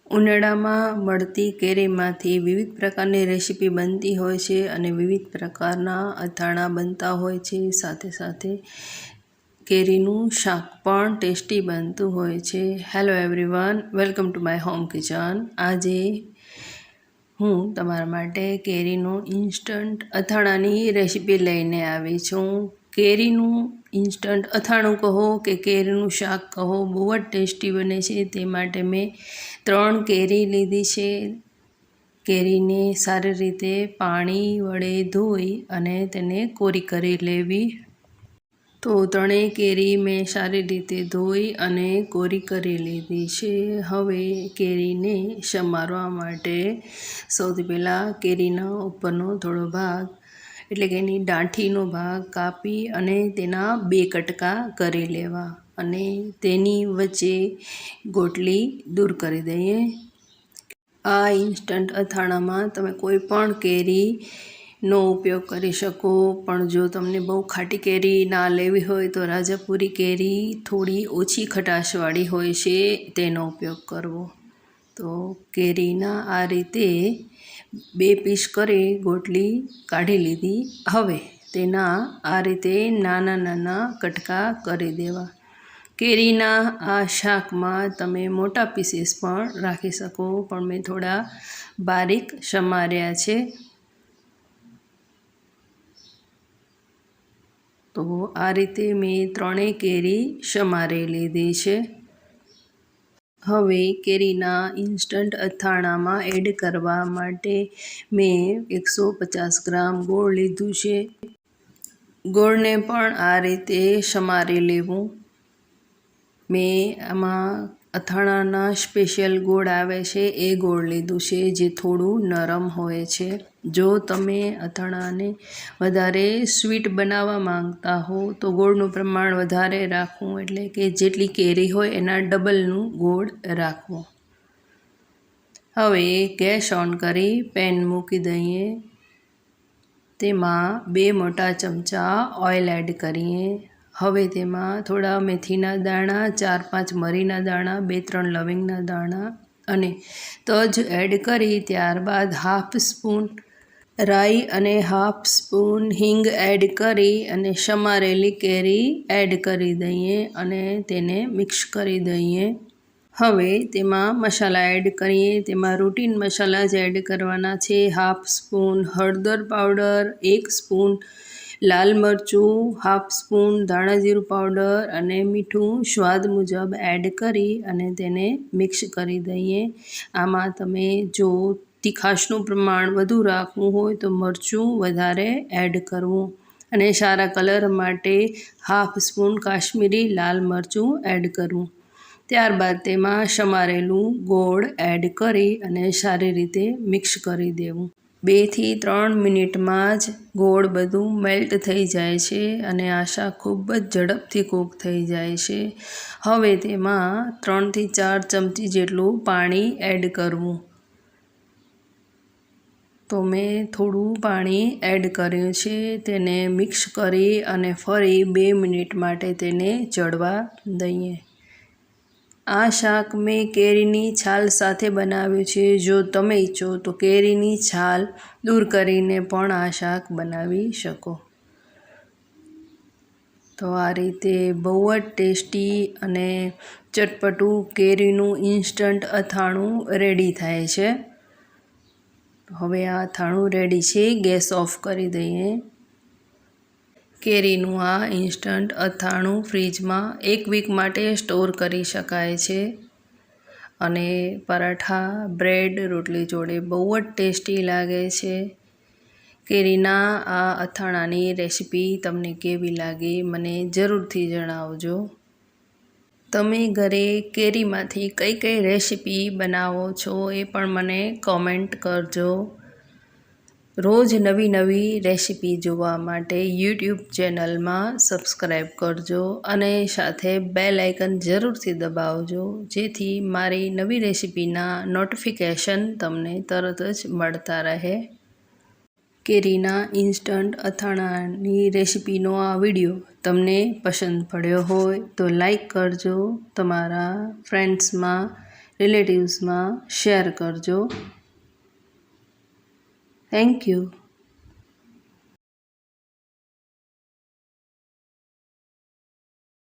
ઉનાળામાં મળતી કેરીમાંથી વિવિધ પ્રકારની રેસીપી બનતી હોય છે અને વિવિધ પ્રકારના અથાણાં બનતા હોય છે. સાથે સાથે કેરીનું શાક પણ ટેસ્ટી બનતું હોય છે. Hello everyone, welcome to my home kitchen. આજે હું તમારા માટે કેરીનું ઇન્સ્ટન્ટ અથાણાંની રેસીપી લઈને આવી છું. કેરીનું ઇન્સ્ટન્ટ અથાણું કહો કે કેરીનું શાક કહો, બહુ જ ટેસ્ટી બને છે. તે માટે મેં 3 કેરી લીધી છે. કેરીને સારી રીતે પાણી વડે ધોઈ અને તેને કોરી કરી લેવી. તો 3 કેરી મેં સારી રીતે ધોઈ અને કોરી કરી લીધી છે. હવે કેરીને સમારવા માટે સૌથી પહેલાં કેરીના ઉપરનો થોડો ભાગ એટલે કે એની દાંઠીનો ભાગ કાપી અને તેના 2 કટકા કરી લેવા અને તેની વચ્ચે ગોટલી દૂર કરી દઈએ. આ ઇન્સ્ટન્ટ અથાણામાં તમે કોઈ પણ કેરીનો ઉપયોગ કરી શકો, પણ જો તમને બહુ ખાટી કેરી ના લેવી હોય તો રાજાપુરી કેરી થોડી ઓછી ખટાશવાળી હોય છે, તેનો ઉપયોગ કરવો. તો કેરીના આ રીતે 2 પીસ કરી ગોટલી કાઢી લીધી. હવે તેના આ રીતે નાના નાના કટકા કરી દેવા. કેરીના આ શાકમાં તમે મોટા પીસીસ પણ રાખી શકો, પણ મેં થોડા બારીક સમાર્યા છે. તો આ રીતે મેં 3 કેરી સમારી લીધી છે. હવે કેરીના ઇન્સ્ટન્ટ અથાણામાં એડ કરવા માટે મેં 150 ગ્રામ ગોળ લીધું છે. ગોળને પણ આ રીતે સમારી લેવું. મેં આમાં અથાણાના સ્પેશિયલ ગોળ આવે છે એ ગોળ લીધું છે, જે થોડું નરમ હોય છે. જો તમે અથાણાને વધારે સ્વીટ બનાવવા માંગતા હો તો ગોળનું પ્રમાણ વધારે રાખવું, એટલે કે જેટલી કેરી હોય એના ડબલનું ગોળ રાખવો. હવે ગેસ ઓન કરી પેન મૂકી દઈએ. તેમાં 2 મોટા ચમચા ઓઇલ એડ કરીએ. હવે તેમાં થોડા મેથીના દાણા, 4-5 મરીના દાણા, 2-3 લવિંગના દાણા અને તજ એડ કરી ત્યારબાદ 1/2 સ્પૂન રાઈ અને 1/2 સ્પૂન હિંગ એડ કરી અને સમારેલી કેરી એડ કરી દઈએ અને તેને મિક્સ કરી દઈએ. હવે તેમાં મસાલા એડ કરીએ. તેમાં રૂટીન મસાલા જ એડ કરવાના છે. 1/2 સ્પૂન હળદર પાવડર, 1 સ્પૂન લાલ મરચું, 1/2 સ્પૂન ધાણાજીરું પાવડર અને મીઠું સ્વાદ મુજબ એડ કરી અને તેને મિક્સ કરી દઈએ. આમાં તમે જો તીખાશનું પ્રમાણ વધુ રાખવું હોય તો મરચું વધારે એડ કરવું અને સારા કલર માટે 1/2 સ્પૂન કાશ્મીરી લાલ મરચું એડ કરવું. ત્યારબાદ તેમાં સમારેલું ગોળ એડ કરી અને સારી રીતે મિક્સ કરી દેવું. 2 થી 3 મિનિટમાં જ ગોળ બધું મેલ્ટ થઈ જાય છે અને આ શાક ખૂબ જ ઝડપથી કૂક થઈ જાય છે. હવે તેમાં 3 થી 4 ચમચી જેટલું પાણી એડ કરવું. તો મેં થોડું પાણી એડ કર્યું છે. તેને મિક્સ કરી અને ફરી 2 મિનિટ માટે તેને ચડવા દઈએ. આ શાક મેં કેરીની છાલ સાથે બનાવ્યું છે. જો તમે ઈચ્છો તો કેરીની છાલ દૂર કરીને પણ આ શાક બનાવી શકો. તો આ રીતે બહુ જ ટેસ્ટી અને ચટપટું કેરીનું ઇન્સ્ટન્ટ અથાણું રેડી થાય છે. હવે આ અથાણું રેડી છે. ગેસ ઓફ કરી દઈએ. કેરીનું આ ઇન્સ્ટન્ટ અથાણું ફ્રીજમાં 1 વીક માટે સ્ટોર કરી શકાય છે અને પરાઠા, બ્રેડ, રોટલી જોડે બહુ જ ટેસ્ટી લાગે છે. કેરીના આ અથાણાની રેસીપી તમને કેવી લાગી મને જરૂરથી જણાવજો. તમે ઘરે કેરીમાંથી કઈ કઈ રેસીપી બનાવો છો એ પણ મને કોમેન્ટ કરજો. રોજ નવી નવી રેસીપી જોવા માટે યુટ્યુબ ચેનલમાં સબસ્ક્રાઈબ કરજો અને સાથે બેલ આઇકન જરૂરથી દબાવજો, જેથી મારી નવી રેસીપીના નોટિફિકેશન તમને તરત જ મળતા રહે. કેરીના ઇન્સ્ટન્ટ અથાણાની રેસીપીનો આ વિડીયો તમને પસંદ પડ્યો હોય તો લાઈક કરજો, તમારા ફ્રેન્ડ્સમાં રિલેટિવ્સમાં શેર કરજો. Thank you.